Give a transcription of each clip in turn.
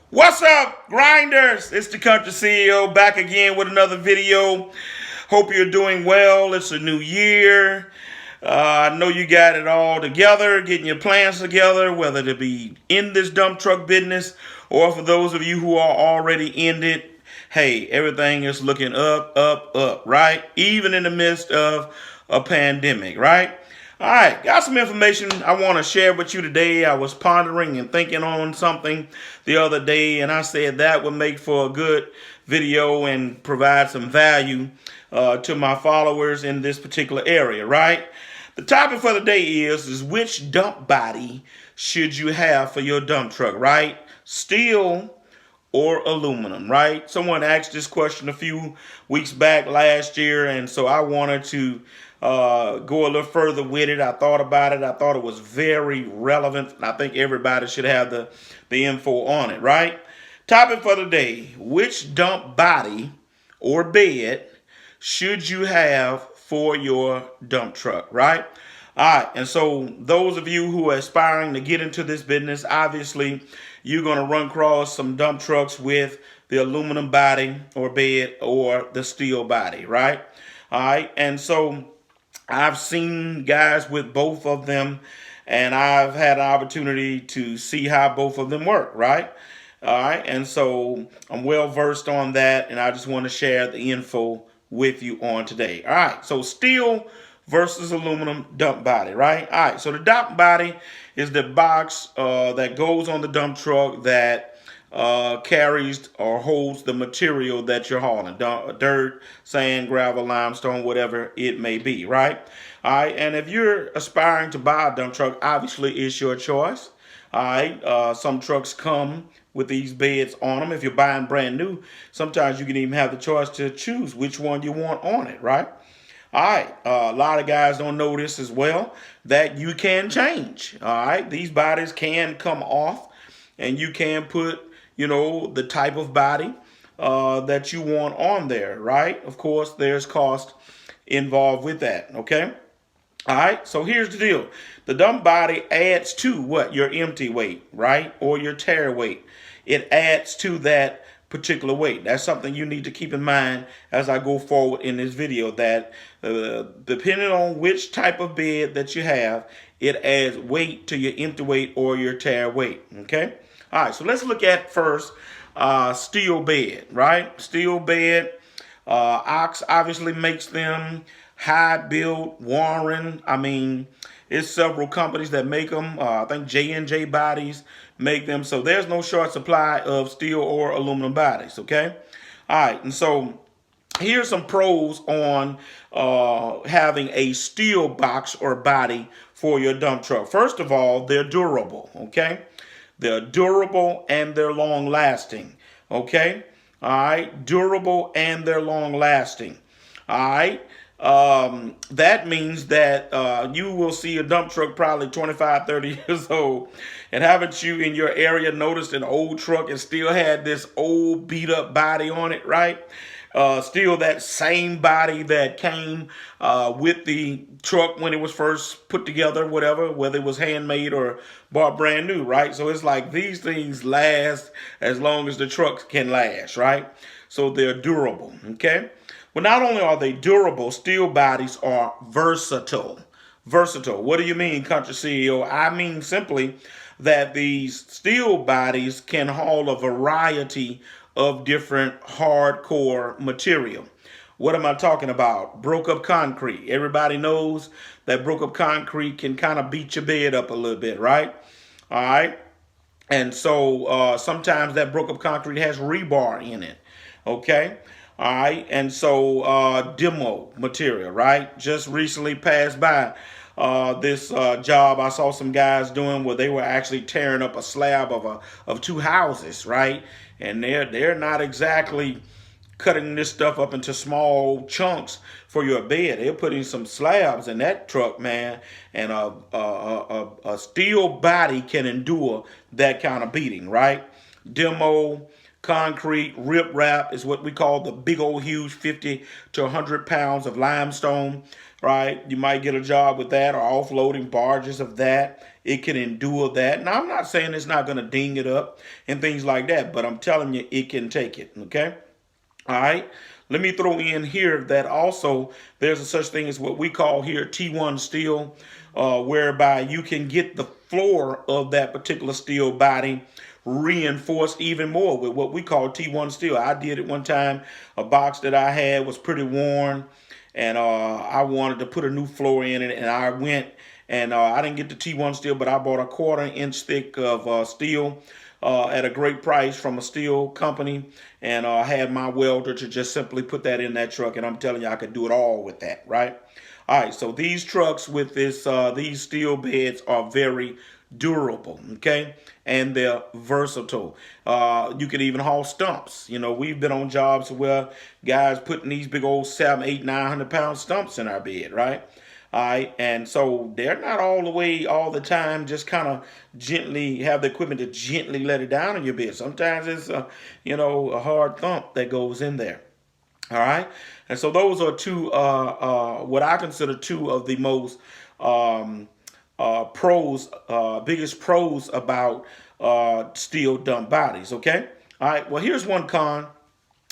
What's up, grinders? It's the Country CEO back again with another video. Hope you're doing well. It's a new year. I know you got it all together, getting your plans together, whether to be in this dump truck business or for those of you who are already in it. Hey, everything is looking up, up, up, right? Even in the midst of a pandemic, right? All right, got some information I want to share with you today. I was pondering and thinking on something the other day, and I said that would make for a good video and provide some value to my followers in this particular area, right? The topic for the day is which dump body should you have for your dump truck, right? Steel or aluminum, right? Someone asked this question a few weeks back last year, and so I wanted to go a little further with it. I thought about it. I thought it was very relevant. I think everybody should have the info on it, right? Topic for the day: which dump body or bed should you have for your dump truck, right? All right, and so those of you who are aspiring to get into this business, obviously you're going to run across some dump trucks with the aluminum body or bed or the steel body, right? All right, and so I've seen guys with both of them, and I've had an opportunity to see how both of them work, right? All right, and so I'm well versed on that, and I just want to share the info with you on today. All right, so steel versus aluminum dump body, right? All right, so the dump body is the box that goes on the dump truck that carries or holds the material that you're hauling, dirt, sand, gravel, limestone, whatever it may be, right? All right, and if you're aspiring to buy a dump truck, obviously it's your choice. All right, some trucks come with these beds on them. If you're buying brand new, sometimes you can even have the choice to choose which one you want on it, right? All right, a lot of guys don't know this as well, that you can change. All right, these bodies can come off, and you can put, the type of body that you want on there, right? Of course, there's cost involved with that, okay? All right, so here's the deal. The dump body adds to what? Your empty weight, right? Or your tear weight. It adds to that particular weight. That's something you need to keep in mind as I go forward in this video, that depending on which type of bed that you have, it adds weight to your empty weight or your tear weight, okay? All right, so let's look at first steel bed, right? Steel bed, Ox obviously makes them. High Build, Warren. I mean, it's several companies that make them. I think J&J Bodies make them. So there's no short supply of steel or aluminum bodies, okay? All right, and so here's some pros on having a steel box or body for your dump truck. First of all, they're durable, okay? They're durable and they're long lasting, okay? All right, durable and they're long lasting. All right. That means that you will see a dump truck probably 25, 30 years old. And haven't you in your area noticed an old truck and still had this old beat up body on it, right? Still that same body that came with the truck when it was first put together, whatever, whether it was handmade or bought brand new, right? So it's like these things last as long as the trucks can last, right? So they're durable, okay? Well, not only are they durable, steel bodies are versatile. Versatile. What do you mean, Country CEO? I mean simply that these steel bodies can haul a variety of different hardcore material. What am I talking about? Broke up concrete. Everybody knows that broke up concrete can kind of beat your bed up a little bit, right? All right. And so sometimes that broke up concrete has rebar in it. Okay. All right. And so demo material, right? Just recently passed by this job I saw some guys doing where they were actually tearing up a slab of two houses, right? And they're not exactly cutting this stuff up into small chunks for your bed. They're putting some slabs in that truck, man, and a steel body can endure that kind of beating, right? Demo concrete. Riprap is what we call the big old huge 50 to 100 pounds of limestone, right? You might get a job with that, or offloading barges of that. It can endure that. Now, I'm not saying it's not going to ding it up and things like that, but I'm telling you, it can take it, okay? All right. Let me throw in here that also there's a such thing as what we call here T1 steel, whereby you can get the floor of that particular steel body reinforced even more with what we call T1 steel. I did it one time. A box that I had was pretty worn, and I wanted to put a new floor in it, and I went and I didn't get the T1 steel, but I bought a 1/4 inch thick of steel at a great price from a steel company, and I had my welder to just simply put that in that truck, and I'm telling you, I could do it all with that, right? All right, so these trucks with these steel beds are very durable, okay, and they're versatile. You can even haul stumps. You know, we've been on jobs where guys putting these big old 7, 8, 900 pound stumps in our bed, right? All right, and so they're not all the way all the time just kind of gently have the equipment to gently let it down in your bed. Sometimes it's a hard thump that goes in there. All right, and so those are two what I consider two of the most biggest pros about steel dump bodies. Okay, all right. Well, here's one con.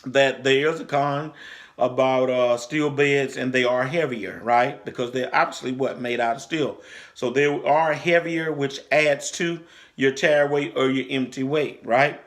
That there's a con about steel beds, and they are heavier, right? Because they're obviously what made out of steel, so they are heavier, which adds to your tare weight or your empty weight, right?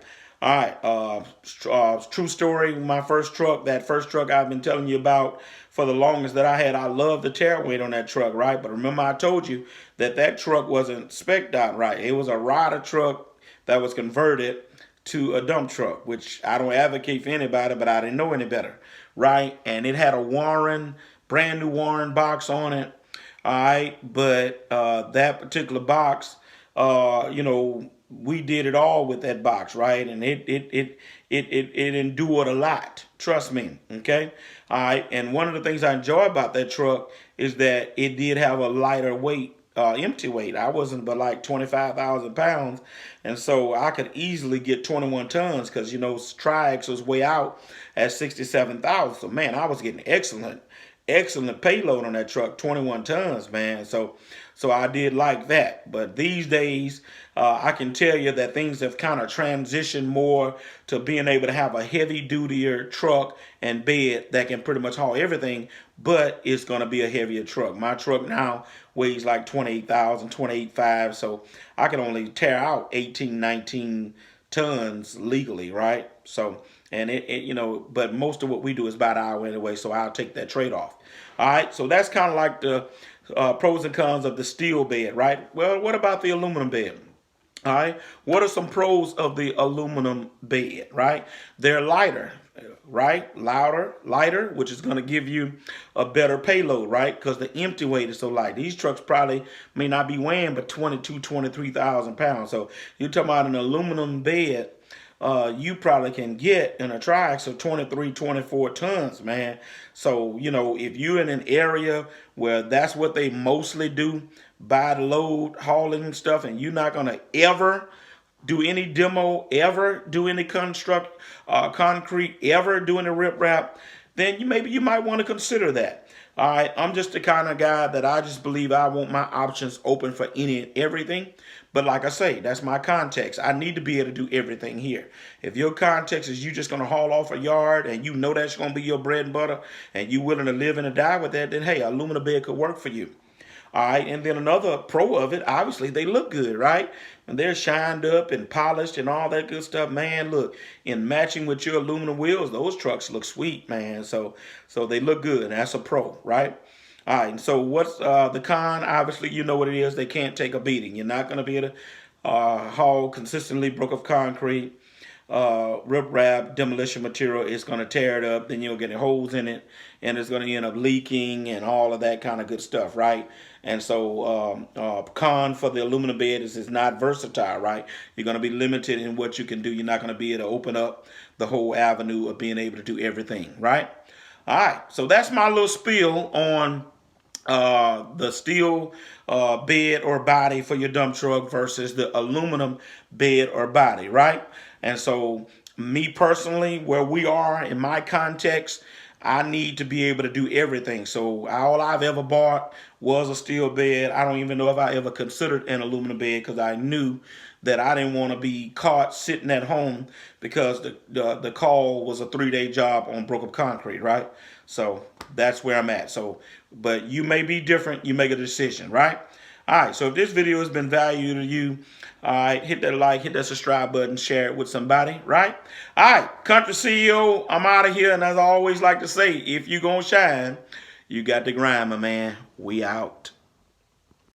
All right, true story. My first truck, that first truck I've been telling you about for the longest that I had, I loved the tare weight on that truck, right? But remember, I told you that that truck wasn't spec'd out right. It was a rider truck that was converted to a dump truck, which I don't advocate for anybody, but I didn't know any better, right? And it had a Warren, brand new Warren box on it, all right? But that particular box, we did it all with that box, right? And it endured a lot. Trust me, okay? All right. And one of the things I enjoy about that truck is that it did have a lighter weight. Empty weight. I wasn't but like 25,000 pounds. And so I could easily get 21 tons because, Tri-X was way out at 67,000. So, man, I was getting excellent payload on that truck, 21 tons, man. So I did like that. But these days, I can tell you that things have kind of transitioned more to being able to have a heavy dutier truck and bed that can pretty much haul everything, but it's going to be a heavier truck. My truck now weighs like 28,000, 28.5, so I can only tear out 18, 19 tons legally, right? So, and but most of what we do is about an hour anyway, so I'll take that trade-off. All right, so that's kind of like the pros and cons of the steel bed, right? Well, what about the aluminum bed? All right, what are some pros of the aluminum bed, right? They're lighter, right? Lighter, which is going to give you a better payload, right? Because the empty weight is so light. These trucks probably may not be weighing but 22, 23,000 pounds. So you're talking about an aluminum bed, you probably can get in a Tri-X of 23, 24 tons, man. So, if you're in an area where that's what they mostly do, by the load, hauling stuff, and you're not going to ever do any demo, ever do any concrete, ever do any riprap, then maybe you might want to consider that. All right, I'm just the kind of guy that I just believe I want my options open for any and everything. But like I say, that's my context. I need to be able to do everything here. If your context is you just going to haul off a yard and you know that's going to be your bread and butter and you willing to live and die with that, then hey, aluminum bed could work for you. All right, and then another pro of it, obviously, they look good, right? And they're shined up and polished and all that good stuff. Man, look, in matching with your aluminum wheels, those trucks look sweet, man. So they look good. That's a pro, right? All right, and so what's the con? Obviously, you know what it is. They can't take a beating. You're not going to be able to haul consistently broke of concrete, riprap, demolition material. Is going to tear it up. Then you'll get holes in it, and it's going to end up leaking and all of that kind of good stuff, right? And so con for the aluminum bed is it's not versatile, right? You're going to be limited in what you can do. You're not going to be able to open up the whole avenue of being able to do everything, right? All right, so that's my little spiel on the steel bed or body for your dump truck versus the aluminum bed or body, right? And so Me personally, where we are in my context, I need to be able to do everything. So all I've ever bought was a steel bed. I don't even know if I ever considered an aluminum bed because I knew that I didn't want to be caught sitting at home because the call was a 3-day job on broke up concrete, right? So that's where I'm at. So, but you may be different. You make a decision, right? All right, so if this video has been valuable to you, all right, hit that like, hit that subscribe button, share it with somebody, right? All right, Country CEO, I'm out of here. And as I always like to say, if you're going to shine, you got to grind, my man. We out.